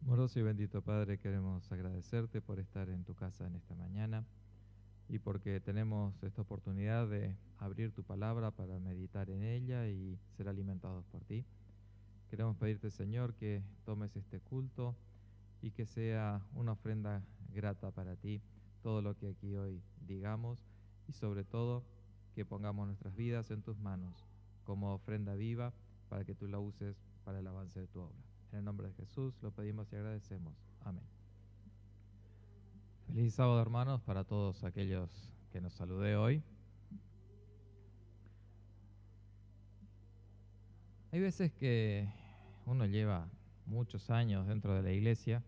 Amoroso y bendito Padre, queremos agradecerte por estar en tu casa en esta mañana y porque tenemos esta oportunidad de abrir tu palabra para meditar en ella y ser alimentados por ti. Queremos pedirte, Señor, que tomes este culto y que sea una ofrenda grata para ti, todo lo que aquí hoy digamos y sobre todo que pongamos nuestras vidas en tus manos como ofrenda viva para que tú la uses para el avance de tu obra. En el nombre de Jesús lo pedimos y agradecemos. Amén. Feliz sábado, hermanos, para todos aquellos que nos saludé hoy. Hay veces que uno lleva muchos años dentro de la iglesia,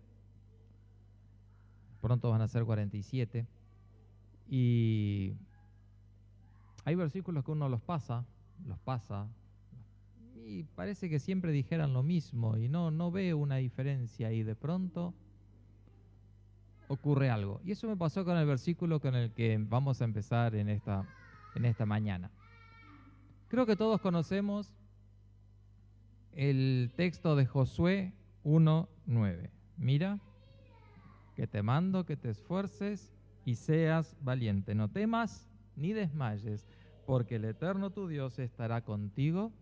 pronto van a ser 47, y hay versículos que uno los pasa, y parece que siempre dijeran lo mismo y no ve una diferencia y de pronto ocurre algo. Y eso me pasó con el versículo con el que vamos a empezar en esta mañana. Creo que todos conocemos el texto de Josué 1:9. Mira, que te mando que te esfuerces y seas valiente. No temas ni desmayes, porque el Eterno tu Dios estará contigo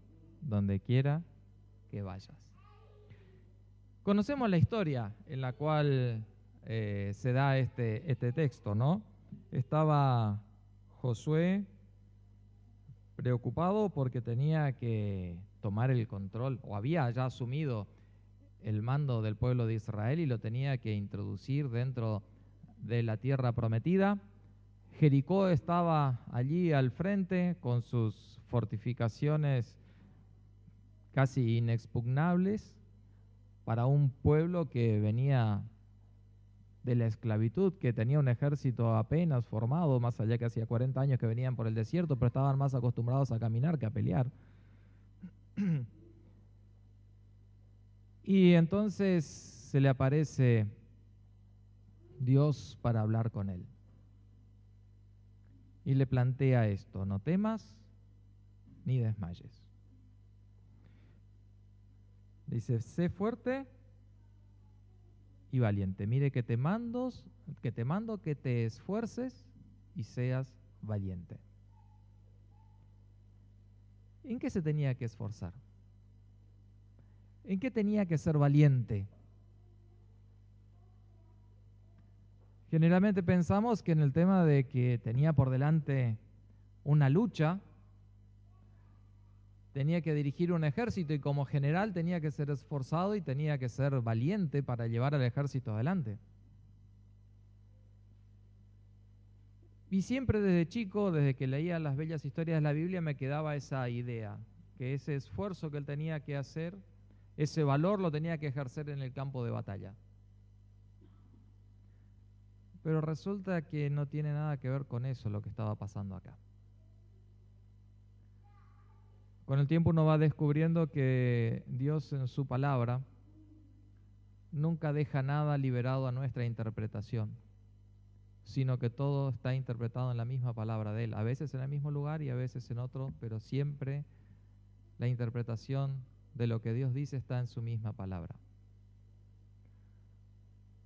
donde quiera que vayas. Conocemos la historia en la cual se da este texto, ¿no? Estaba Josué preocupado porque tenía que tomar el control, o había ya asumido el mando del pueblo de Israel y lo tenía que introducir dentro de la tierra prometida. Jericó estaba allí al frente con sus fortificaciones casi inexpugnables para un pueblo que venía de la esclavitud, que tenía un ejército apenas formado, más allá que hacía 40 años que venían por el desierto, pero estaban más acostumbrados a caminar que a pelear. Y entonces se le aparece Dios para hablar con él. Y le plantea esto: no temas ni desmayes. Dice, sé fuerte y valiente. Mire que te mando que te esfuerces y seas valiente. ¿En qué se tenía que esforzar? ¿En qué tenía que ser valiente? Generalmente pensamos que en el tema de que tenía por delante una lucha, tenía que dirigir un ejército y como general tenía que ser esforzado y tenía que ser valiente para llevar al ejército adelante. Y siempre desde chico, desde que leía las bellas historias de la Biblia, me quedaba esa idea, que ese esfuerzo que él tenía que hacer, ese valor lo tenía que ejercer en el campo de batalla. Pero resulta que no tiene nada que ver con eso lo que estaba pasando acá. Con el tiempo uno va descubriendo que Dios en su palabra nunca deja nada liberado a nuestra interpretación, sino que todo está interpretado en la misma palabra de Él, a veces en el mismo lugar y a veces en otro, pero siempre la interpretación de lo que Dios dice está en su misma palabra.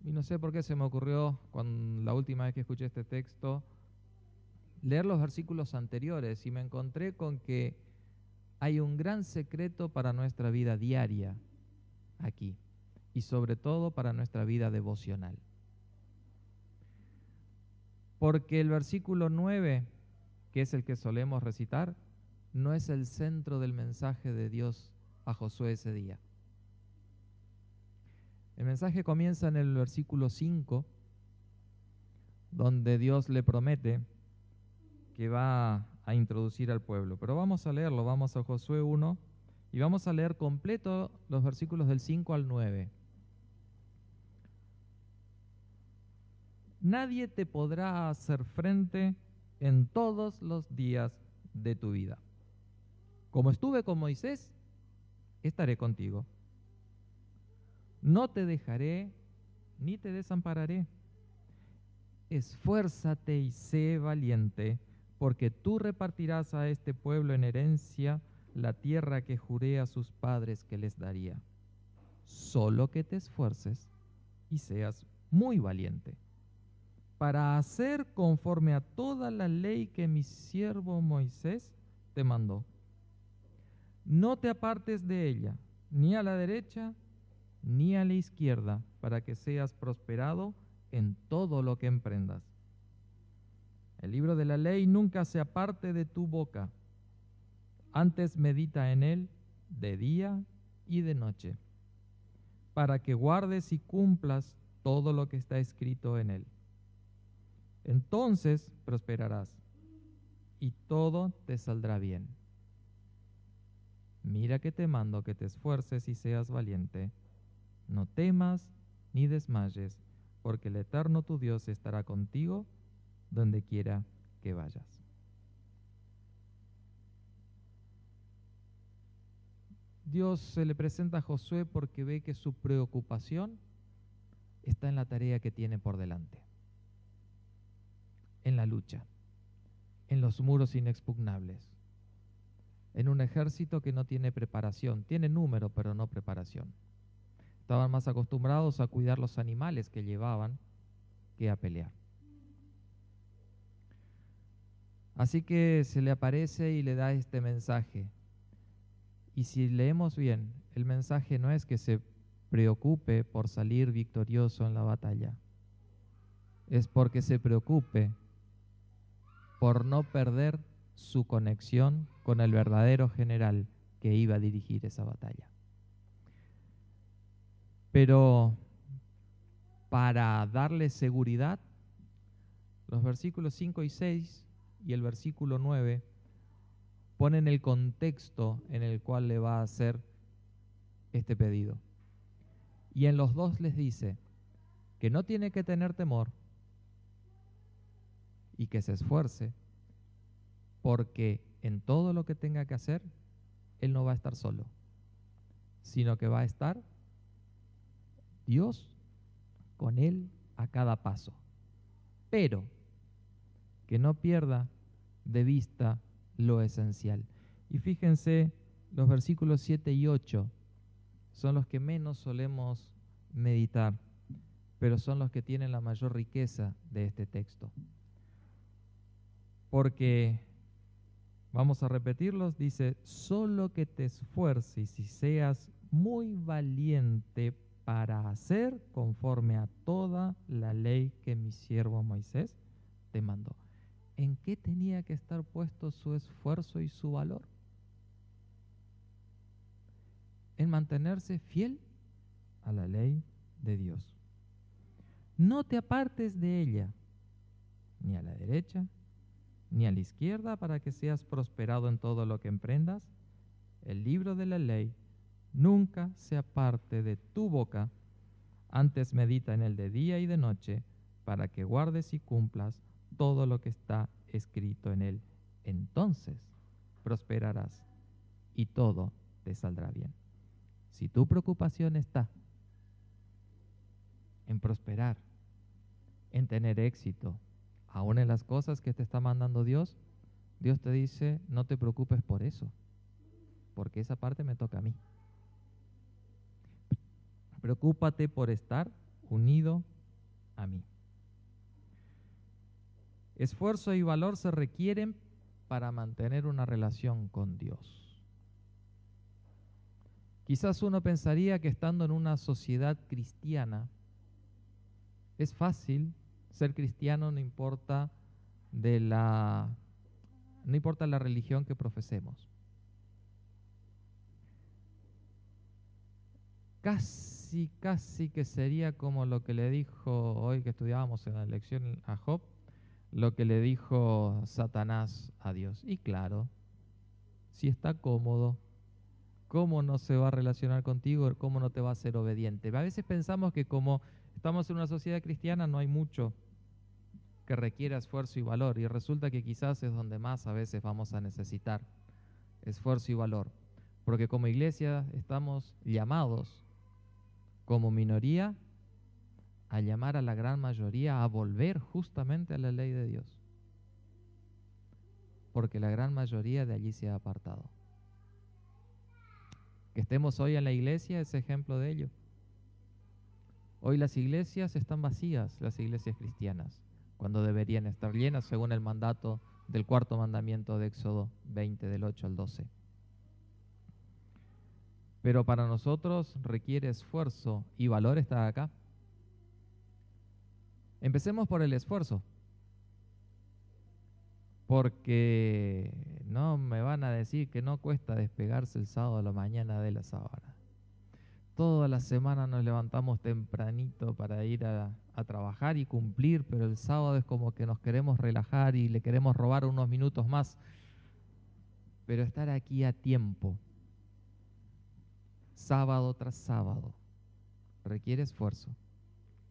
Y no sé por qué se me ocurrió, cuando la última vez que escuché este texto, leer los versículos anteriores y me encontré con que hay un gran secreto para nuestra vida diaria aquí y sobre todo para nuestra vida devocional. Porque el versículo 9, que es el que solemos recitar, no es el centro del mensaje de Dios a Josué ese día. El mensaje comienza en el versículo 5, donde Dios le promete que va a introducir al pueblo. Pero vamos a leerlo, vamos a Josué 1 y vamos a leer completo los versículos del 5 al 9. Nadie te podrá hacer frente en todos los días de tu vida. Como estuve con Moisés, estaré contigo. No te dejaré ni te desampararé. Esfuérzate y sé valiente, porque tú repartirás a este pueblo en herencia la tierra que juré a sus padres que les daría. Solo que te esfuerces y seas muy valiente, para hacer conforme a toda la ley que mi siervo Moisés te mandó. No te apartes de ella, ni a la derecha, ni a la izquierda, para que seas prosperado en todo lo que emprendas. El libro de la ley nunca se aparte de tu boca, antes medita en él de día y de noche, para que guardes y cumplas todo lo que está escrito en él. Entonces prosperarás y todo te saldrá bien. Mira que te mando que te esfuerces y seas valiente. No temas ni desmayes, porque el Eterno tu Dios estará contigo donde quiera que vayas. Dios se le presenta a Josué porque ve que su preocupación está en la tarea que tiene por delante, en la lucha, en los muros inexpugnables, en un ejército que no tiene preparación, tiene número pero no preparación. Estaban más acostumbrados a cuidar los animales que llevaban que a pelear. Así que se le aparece y le da este mensaje. Y si leemos bien, el mensaje no es que se preocupe por salir victorioso en la batalla, es porque se preocupe por no perder su conexión con el verdadero general que iba a dirigir esa batalla. Pero para darle seguridad, los versículos 5 y 6 y el versículo 9 ponen el contexto en el cual le va a hacer este pedido. Y en los dos les dice que no tiene que tener temor y que se esfuerce, porque en todo lo que tenga que hacer, él no va a estar solo, sino que va a estar Dios con él a cada paso. Pero que no pierda de vista lo esencial. Y fíjense, los versículos 7 y 8 son los que menos solemos meditar, pero son los que tienen la mayor riqueza de este texto. Porque, vamos a repetirlos, dice, solo que te esfuerces y seas muy valiente para hacer conforme a toda la ley que mi siervo Moisés te mandó. ¿En qué tenía que estar puesto su esfuerzo y su valor? En mantenerse fiel a la ley de Dios. No te apartes de ella, ni a la derecha, ni a la izquierda, para que seas prosperado en todo lo que emprendas. El libro de la ley nunca se aparte de tu boca, antes medita en él de día y de noche, para que guardes y cumplas todo lo que está escrito en él. Entonces prosperarás y todo te saldrá bien. Si tu preocupación está en prosperar, en tener éxito, aún en las cosas que te está mandando Dios, Dios te dice, no te preocupes por eso, porque esa parte me toca a mí. Preocúpate por estar unido a mí. Esfuerzo y valor se requieren para mantener una relación con Dios. Quizás uno pensaría que estando en una sociedad cristiana es fácil ser cristiano, no importa la religión que profesemos. Casi que sería como lo que le dijo hoy que estudiábamos en la lección a Job, lo que le dijo Satanás a Dios. Y claro, si está cómodo, ¿cómo no se va a relacionar contigo? ¿Cómo no te va a ser obediente? A veces pensamos que como estamos en una sociedad cristiana no hay mucho que requiera esfuerzo y valor, y resulta que quizás es donde más a veces vamos a necesitar esfuerzo y valor, porque como iglesia estamos llamados como minoría a llamar a la gran mayoría a volver justamente a la ley de Dios, porque la gran mayoría de allí se ha apartado. Que estemos hoy en la iglesia es ejemplo de ello. Hoy las iglesias están vacías, las iglesias cristianas, cuando deberían estar llenas según el mandato del cuarto mandamiento de Éxodo 20, del 8 al 12. Pero para nosotros requiere esfuerzo y valor estar acá. Empecemos por el esfuerzo, porque no me van a decir que no cuesta despegarse el sábado a la mañana de la sábana. Toda la semana nos levantamos tempranito para ir a trabajar y cumplir, pero el sábado es como que nos queremos relajar y le queremos robar unos minutos más. Pero estar aquí a tiempo, sábado tras sábado, requiere esfuerzo,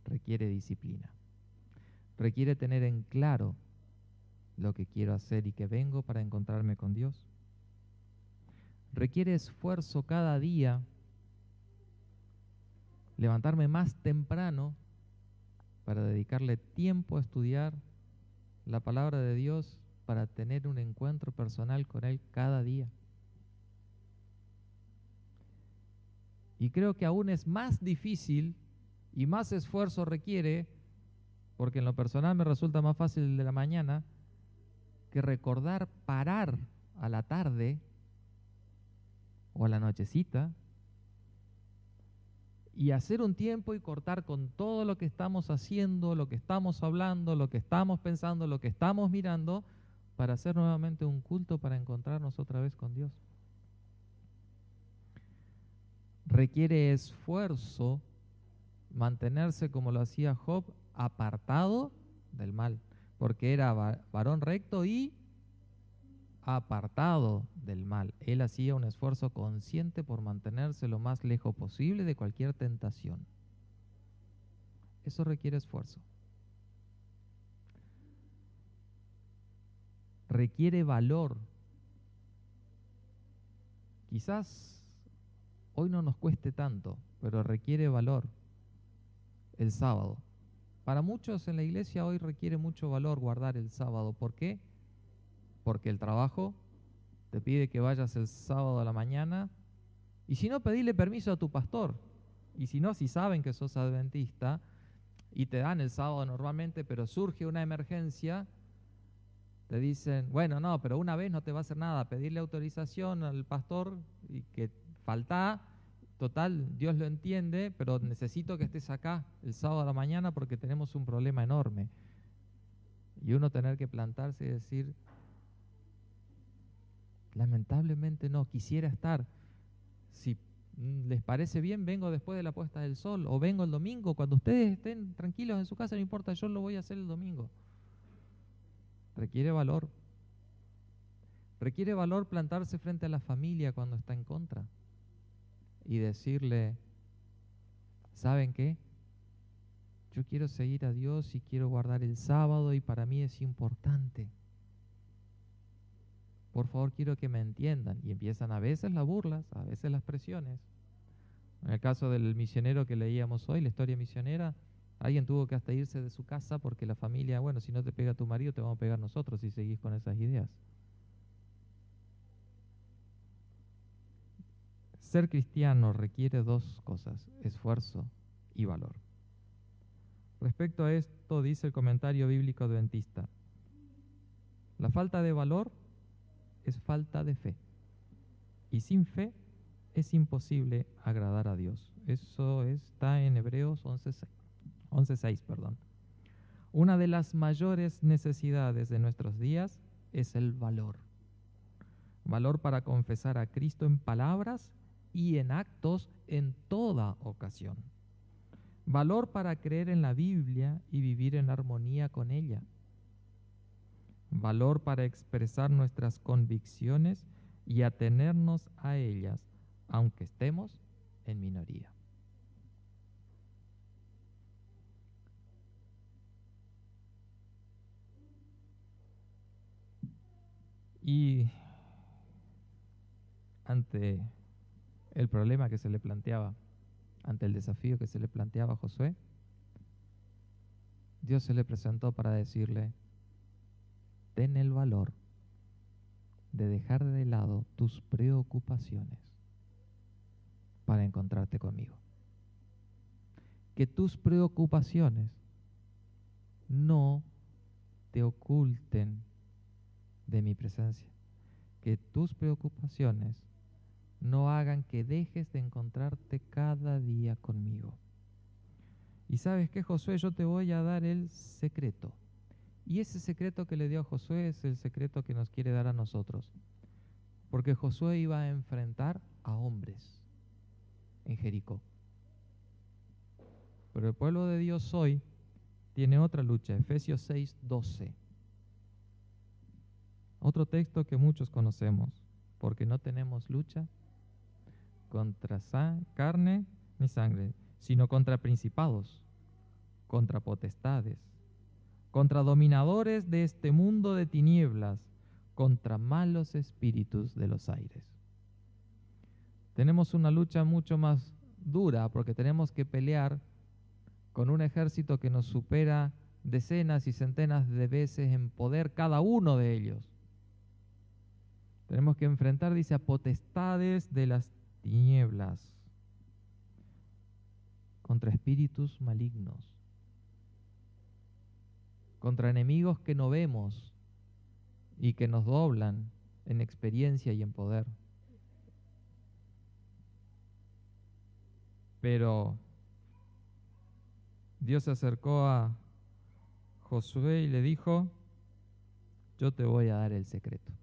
requiere disciplina, requiere tener en claro lo que quiero hacer y que vengo para encontrarme con Dios. Requiere esfuerzo cada día, levantarme más temprano para dedicarle tiempo a estudiar la palabra de Dios, para tener un encuentro personal con Él cada día. Y creo que aún es más difícil y más esfuerzo requiere, porque en lo personal me resulta más fácil el de la mañana, que recordar parar a la tarde o a la nochecita y hacer un tiempo y cortar con todo lo que estamos haciendo, lo que estamos hablando, lo que estamos pensando, lo que estamos mirando, para hacer nuevamente un culto, para encontrarnos otra vez con Dios. Requiere esfuerzo mantenerse, como lo hacía Job, apartado del mal, porque era varón recto y apartado del mal. Él hacía un esfuerzo consciente por mantenerse lo más lejos posible de cualquier tentación. Eso requiere esfuerzo. Requiere valor. Quizás hoy no nos cueste tanto, pero requiere valor el sábado. Para muchos en la iglesia hoy requiere mucho valor guardar el sábado. ¿Por qué? Porque el trabajo te pide que vayas el sábado a la mañana, y si no, pedile permiso a tu pastor. Y si no, si saben que sos adventista y te dan el sábado normalmente, pero surge una emergencia, te dicen, bueno, no, pero una vez no te va a hacer nada, pedirle autorización al pastor y que falta, total, Dios lo entiende, pero necesito que estés acá el sábado a la mañana porque tenemos un problema enorme. Y uno tener que plantarse y decir, lamentablemente no, quisiera estar. Si les parece bien, vengo después de la puesta del sol, o vengo el domingo, cuando ustedes estén tranquilos en su casa, no importa, yo lo voy a hacer el domingo. Requiere valor. Requiere valor plantarse frente a la familia cuando está en contra y decirle, ¿saben qué? Yo quiero seguir a Dios y quiero guardar el sábado y para mí es importante. Por favor, quiero que me entiendan. Y empiezan a veces las burlas, a veces las presiones. En el caso del misionero que leíamos hoy, la historia misionera, alguien tuvo que hasta irse de su casa porque la familia, bueno, si no te pega tu marido, te vamos a pegar nosotros si seguís con esas ideas. Ser cristiano requiere dos cosas, esfuerzo y valor. Respecto a esto, dice el comentario bíblico adventista, la falta de valor es falta de fe, y sin fe es imposible agradar a Dios. Eso está en Hebreos 11:6. Una de las mayores necesidades de nuestros días es el valor. Valor para confesar a Cristo en palabras y en actos en toda ocasión. Valor para creer en la Biblia y vivir en armonía con ella. Valor para expresar nuestras convicciones y atenernos a ellas, aunque estemos en minoría. Y ante el problema que se le planteaba, ante el desafío que se le planteaba a Josué, Dios se le presentó para decirle, ten el valor de dejar de lado tus preocupaciones para encontrarte conmigo. que tus preocupaciones no te oculten de mi presencia, que tus preocupaciones no hagan que dejes de encontrarte cada día conmigo. Y sabes qué, Josué, yo te voy a dar el secreto. Y ese secreto que le dio a Josué es el secreto que nos quiere dar a nosotros. Porque Josué iba a enfrentar a hombres en Jericó. Pero el pueblo de Dios hoy tiene otra lucha, Efesios 6:12. Otro texto que muchos conocemos, porque no tenemos lucha contra carne ni sangre, sino contra principados, contra potestades, contra dominadores de este mundo de tinieblas, contra malos espíritus de los aires. Tenemos una lucha mucho más dura porque tenemos que pelear con un ejército que nos supera decenas y centenas de veces en poder cada uno de ellos. Tenemos que enfrentar, dice, a potestades de las tinieblas, contra espíritus malignos, contra enemigos que no vemos y que nos doblan en experiencia y en poder. Pero Dios se acercó a Josué y le dijo, yo te voy a dar el secreto.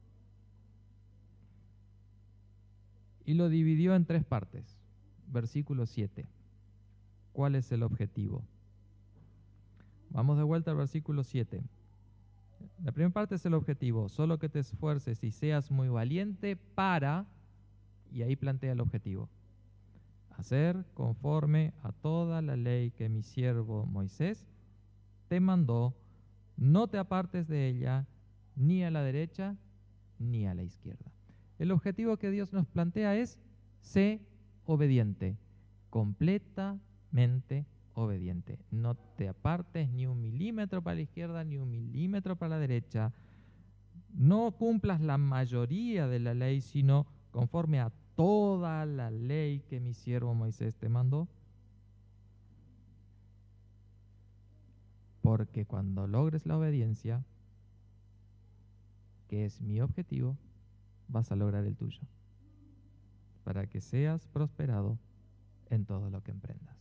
Y lo dividió en 3 partes. Versículo 7. ¿Cuál es el objetivo? Vamos de vuelta al versículo 7. La primera parte es el objetivo, solo que te esfuerces y seas muy valiente para, y ahí plantea el objetivo, hacer conforme a toda la ley que mi siervo Moisés te mandó, no te apartes de ella, ni a la derecha, ni a la izquierda. El objetivo que Dios nos plantea es, sé obediente, completamente obediente. No te apartes ni 1 milímetro para la izquierda, ni 1 milímetro para la derecha. No cumplas la mayoría de la ley, sino conforme a toda la ley que mi siervo Moisés te mandó. Porque cuando logres la obediencia, que es mi objetivo, vas a lograr el tuyo, para que seas prosperado en todo lo que emprendas.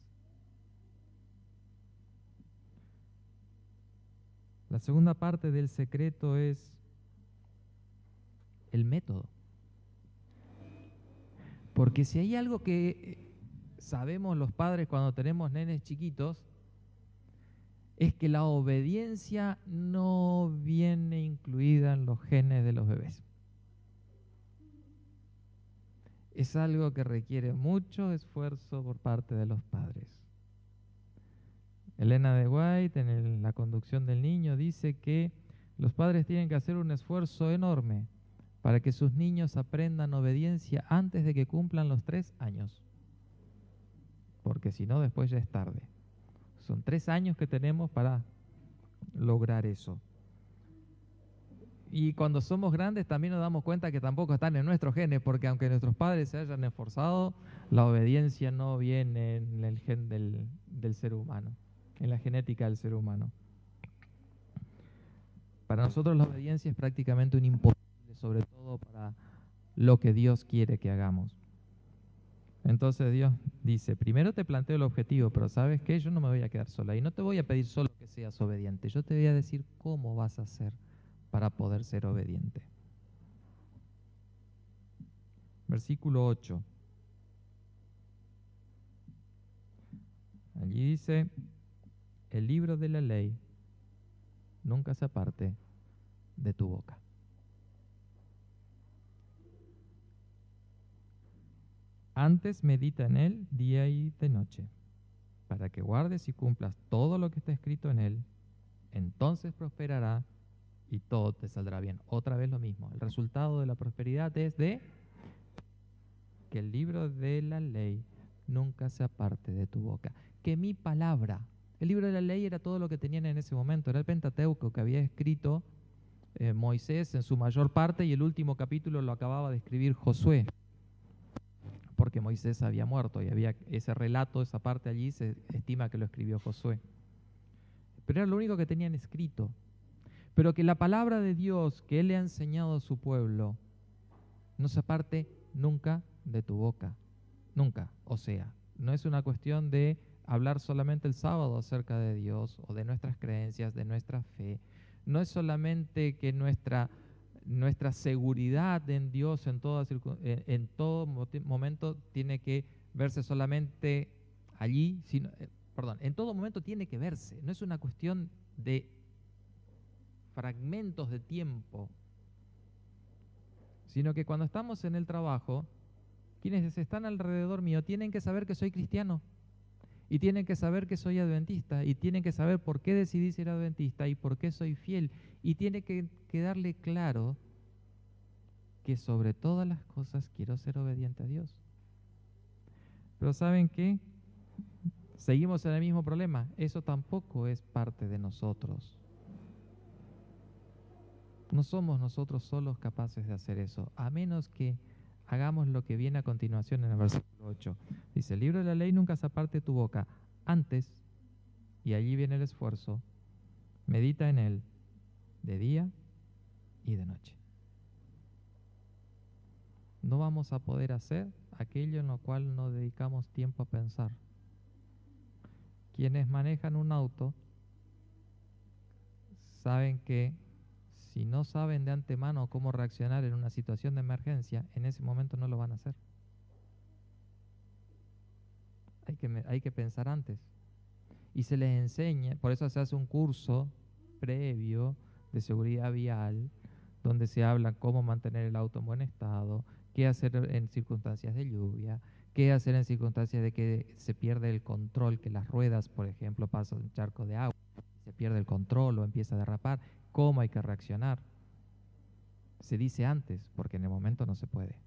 La segunda parte del secreto es el método. Porque si hay algo que sabemos los padres cuando tenemos nenes chiquitos, es que la obediencia no viene incluida en los genes de los bebés. Es algo que requiere mucho esfuerzo por parte de los padres. Elena de White, en la conducción del niño, dice que los padres tienen que hacer un esfuerzo enorme para que sus niños aprendan obediencia antes de que cumplan los 3 años. Porque si no, después ya es tarde. Son 3 años que tenemos para lograr eso. Y cuando somos grandes también nos damos cuenta que tampoco están en nuestros genes, porque aunque nuestros padres se hayan esforzado, la obediencia no viene en el gen del ser humano, en la genética del ser humano. Para nosotros la obediencia es prácticamente un imposible, sobre todo para lo que Dios quiere que hagamos. Entonces Dios dice, primero te planteo el objetivo, pero ¿sabes qué? Yo no me voy a quedar sola y no te voy a pedir solo que seas obediente, yo te voy a decir cómo vas a hacer para poder ser obediente. Versículo 8. Allí dice, el libro de la ley nunca se aparte de tu boca. Antes medita en él día y de noche, para que guardes y cumplas todo lo que está escrito en él, entonces prosperará y todo te saldrá bien. Otra vez lo mismo, el resultado de la prosperidad es de que el libro de la ley nunca se aparte de tu boca. Que mi palabra, el libro de la ley era todo lo que tenían en ese momento, era el Pentateuco que había escrito Moisés en su mayor parte y el último capítulo lo acababa de escribir Josué. Porque porque Moisés había muerto y había ese relato, esa parte allí, se estima que lo escribió Josué. Pero era lo único que tenían escrito. Pero que la palabra de Dios que Él le ha enseñado a su pueblo no se aparte nunca de tu boca. Nunca. O sea, no es una cuestión de hablar solamente el sábado acerca de Dios o de nuestras creencias, de nuestra fe. No es solamente que nuestra seguridad en Dios en todo momento tiene que verse solamente allí, sino, en todo momento tiene que verse. No es una cuestión de fragmentos de tiempo, sino que cuando estamos en el trabajo, quienes están alrededor mío tienen que saber que soy cristiano, y tienen que saber que soy adventista, y tienen que saber por qué decidí ser adventista y por qué soy fiel, y tiene que quedarle claro que sobre todas las cosas quiero ser obediente a Dios. Pero ¿saben qué? Seguimos en el mismo problema. Eso tampoco es parte de nosotros. No somos nosotros solos capaces de hacer eso, a menos que hagamos lo que viene a continuación en el versículo 8. Dice, el libro de la ley nunca se aparte de tu boca. Antes, y allí viene el esfuerzo, medita en él de día y de noche. No vamos a poder hacer aquello en lo cual no dedicamos tiempo a pensar. Quienes manejan un auto saben que si no saben de antemano cómo reaccionar en una situación de emergencia, en ese momento no lo van a hacer. Hay que pensar antes. Y se les enseña, por eso se hace un curso previo de seguridad vial, donde se habla cómo mantener el auto en buen estado, qué hacer en circunstancias de lluvia, qué hacer en circunstancias de que se pierde el control, que las ruedas, por ejemplo, pasan un charco de agua, se pierde el control o empieza a derrapar, cómo hay que reaccionar. Se dice antes, porque en el momento no se puede.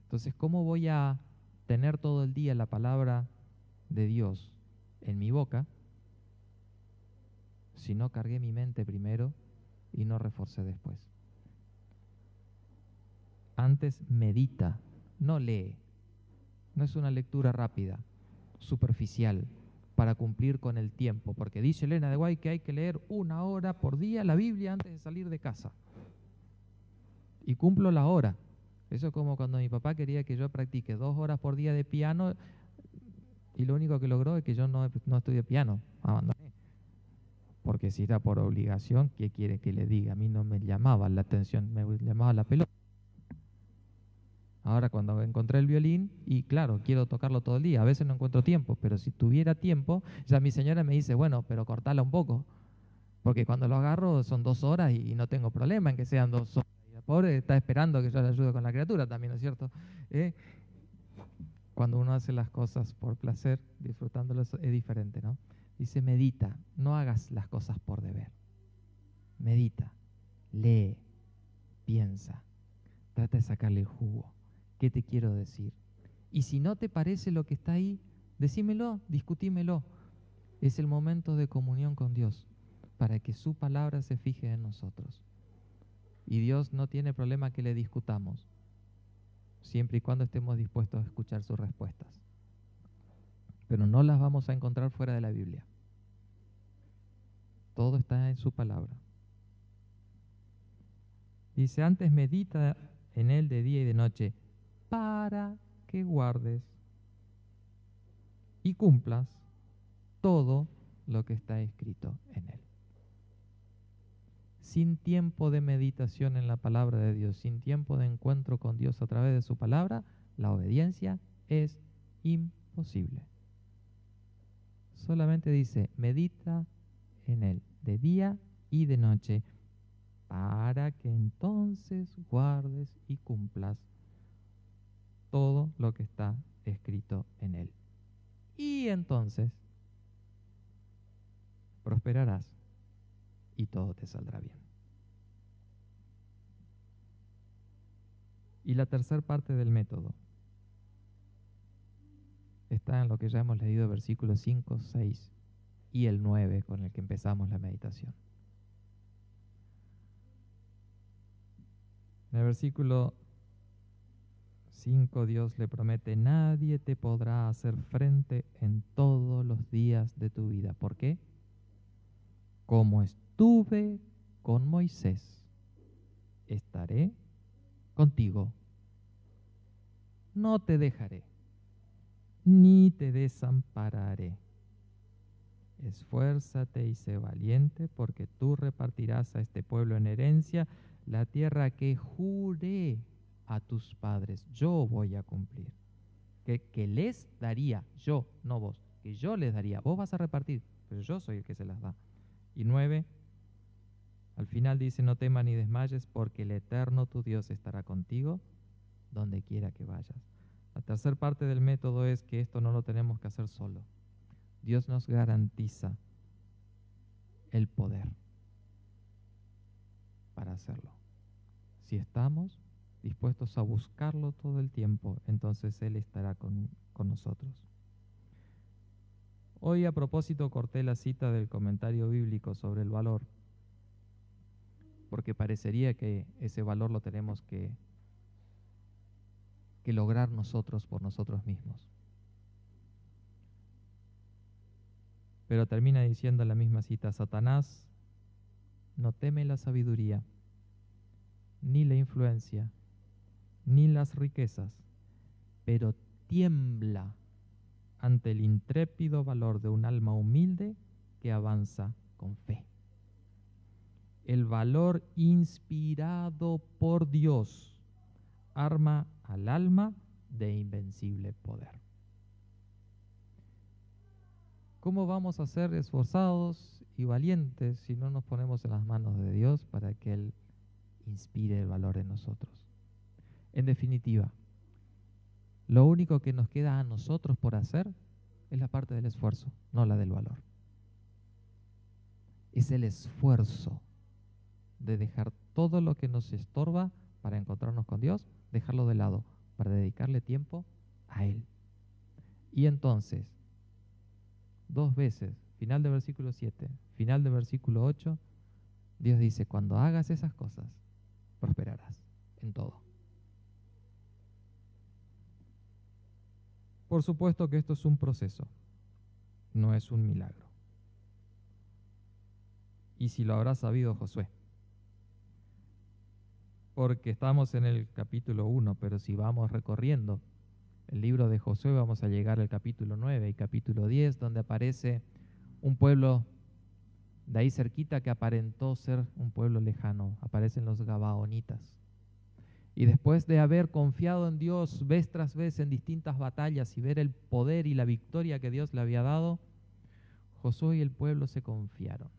Entonces, ¿cómo voy a tener todo el día la palabra de Dios en mi boca si no cargué mi mente primero y no reforcé después? Antes medita, no lee. No es una lectura rápida, superficial, para cumplir con el tiempo, porque dice Elena de White que hay que leer 1 hora por día la Biblia antes de salir de casa. Y cumplo la hora. Eso es como cuando mi papá quería que yo practique 2 horas por día de piano y lo único que logró es que yo no estudié piano, abandoné. Porque si era por obligación, ¿qué quiere que le diga? A mí no me llamaba la atención, me llamaba la pelota. Ahora cuando encontré el violín, y claro, quiero tocarlo todo el día, a veces no encuentro tiempo, pero si tuviera tiempo, ya mi señora me dice, bueno, pero cortala un poco, porque cuando lo agarro son 2 horas y no tengo problema en que sean 2 horas. Y el pobre está esperando que yo le ayude con la criatura también, ¿no es cierto? Cuando uno hace las cosas por placer, disfrutándolas, es diferente, ¿no? Dice, medita, no hagas las cosas por deber. Medita, lee, piensa, trata de sacarle el jugo. ¿Qué te quiero decir? Y si no te parece lo que está ahí, decímelo, discutímelo. Es el momento de comunión con Dios para que su palabra se fije en nosotros. Y Dios no tiene problema que le discutamos, siempre y cuando estemos dispuestos a escuchar sus respuestas. Pero no las vamos a encontrar fuera de la Biblia. Todo está en su palabra. Dice, antes medita en él de día y de noche, para que guardes y cumplas todo lo que está escrito en él. Sin tiempo de meditación en la palabra de Dios, sin tiempo de encuentro con Dios a través de su palabra, la obediencia es imposible. Solamente dice, medita en él de día y de noche, para que entonces guardes y cumplas todo lo que está escrito en él. Y entonces prosperarás y todo te saldrá bien. Y la tercera parte del método está en lo que ya hemos leído, versículos 5, 6 y el 9, con el que empezamos la meditación. En el versículo 5, Dios le promete, nadie te podrá hacer frente en todos los días de tu vida. ¿Por qué? Como estuve con Moisés, estaré contigo. No te dejaré, ni te desampararé. Esfuérzate y sé valiente, porque tú repartirás a este pueblo en herencia la tierra que juré a tus padres. Yo voy a cumplir. Que les daría, yo, no vos, que yo les daría. Vos vas a repartir, pero yo soy el que se las da. Y 9, al final dice, no temas ni desmayes, porque el Eterno tu Dios estará contigo donde quiera que vayas. La tercera parte del método es que esto no lo tenemos que hacer solo. Dios nos garantiza el poder para hacerlo. Si estamos dispuestos a buscarlo todo el tiempo, entonces Él estará con nosotros. Hoy a propósito corté la cita del comentario bíblico sobre el valor, porque parecería que ese valor lo tenemos que lograr nosotros por nosotros mismos. Pero termina diciendo la misma cita, Satanás no teme la sabiduría, ni la influencia, ni las riquezas, pero tiembla ante el intrépido valor de un alma humilde que avanza con fe. El valor inspirado por Dios arma al alma de invencible poder. ¿Cómo vamos a ser esforzados y valientes si no nos ponemos en las manos de Dios para que Él inspire el valor en nosotros? En definitiva, lo único que nos queda a nosotros por hacer es la parte del esfuerzo, no la del valor. Es el esfuerzo de dejar todo lo que nos estorba para encontrarnos con Dios, dejarlo de lado, para dedicarle tiempo a Él. Y entonces, 2 veces, final del versículo 7, final del versículo 8, Dios dice, cuando hagas esas cosas, prosperarás en todo. Por supuesto que esto es un proceso, no es un milagro. Y si lo habrá sabido Josué, porque estamos en el capítulo 1, pero si vamos recorriendo el libro de Josué vamos a llegar al capítulo 9 y capítulo 10, donde aparece un pueblo de ahí cerquita que aparentó ser un pueblo lejano. Aparecen los gabaonitas. Y después de haber confiado en Dios vez tras vez en distintas batallas y ver el poder y la victoria que Dios le había dado, Josué y el pueblo se confiaron.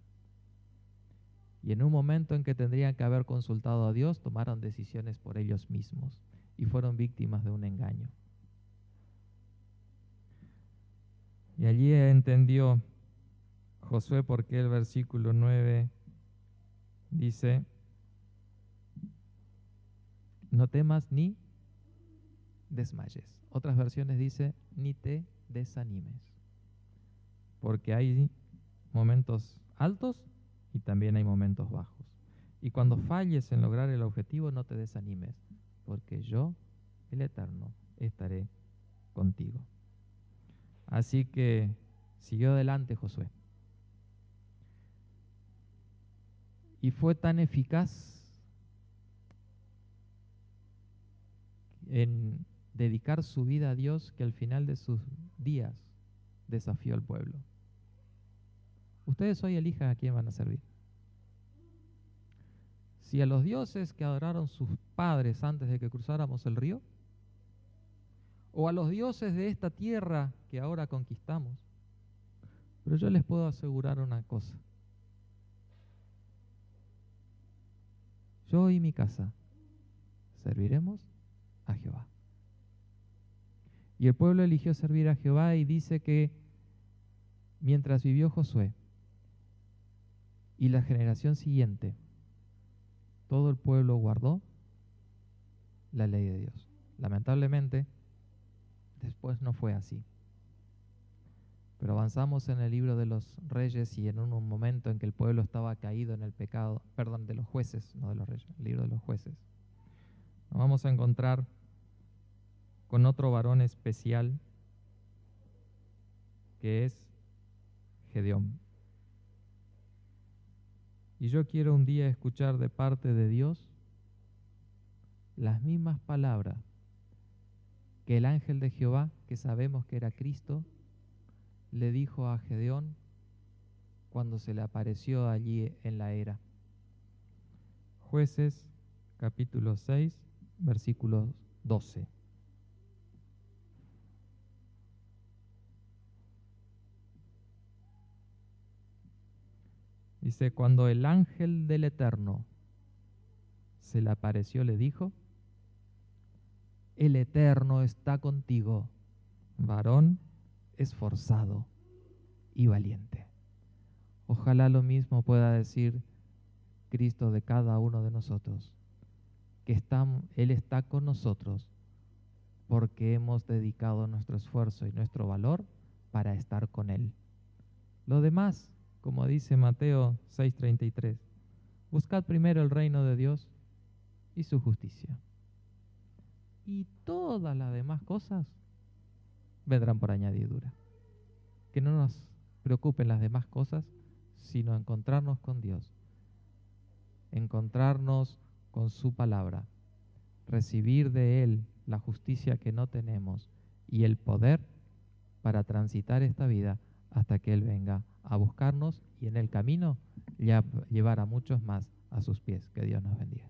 Y en un momento en que tendrían que haber consultado a Dios, tomaron decisiones por ellos mismos y fueron víctimas de un engaño. Y allí entendió Josué por qué el versículo 9 dice, no temas ni desmayes. Otras versiones dice, ni te desanimes. Porque hay momentos altos y también hay momentos bajos. Y cuando falles en lograr el objetivo, no te desanimes, porque yo, el Eterno, estaré contigo. Así que siguió adelante Josué. Y fue tan eficaz en dedicar su vida a Dios que al final de sus días desafió al pueblo. Ustedes hoy elijan a quién van a servir. Si a los dioses que adoraron sus padres antes de que cruzáramos el río, o a los dioses de esta tierra que ahora conquistamos. Pero yo les puedo asegurar una cosa. Yo y mi casa serviremos a Jehová. Y el pueblo eligió servir a Jehová y dice que mientras vivió Josué y la generación siguiente, todo el pueblo guardó la ley de Dios. Lamentablemente, después no fue así. Pero avanzamos en el libro de los reyes y en un momento en que el pueblo estaba caído en el pecado, perdón, de los jueces, no de los reyes, el libro de los jueces. Nos vamos a encontrar con otro varón especial que es Gedeón. Y yo quiero un día escuchar de parte de Dios las mismas palabras que el ángel de Jehová, que sabemos que era Cristo, le dijo a Gedeón cuando se le apareció allí en la era. Jueces capítulo 6, versículo 12. Dice, cuando el ángel del Eterno se le apareció, le dijo, el Eterno está contigo, varón esforzado y valiente. Ojalá lo mismo pueda decir Cristo de cada uno de nosotros, que Él está con nosotros porque hemos dedicado nuestro esfuerzo y nuestro valor para estar con Él. Lo demás, como dice Mateo 6:33, buscad primero el reino de Dios y su justicia. Y todas las demás cosas vendrán por añadidura. Que no nos preocupen las demás cosas, sino encontrarnos con Dios, encontrarnos con su palabra, recibir de Él la justicia que no tenemos y el poder para transitar esta vida hasta que Él venga a buscarnos y en el camino llevar a muchos más a sus pies. Que Dios nos bendiga.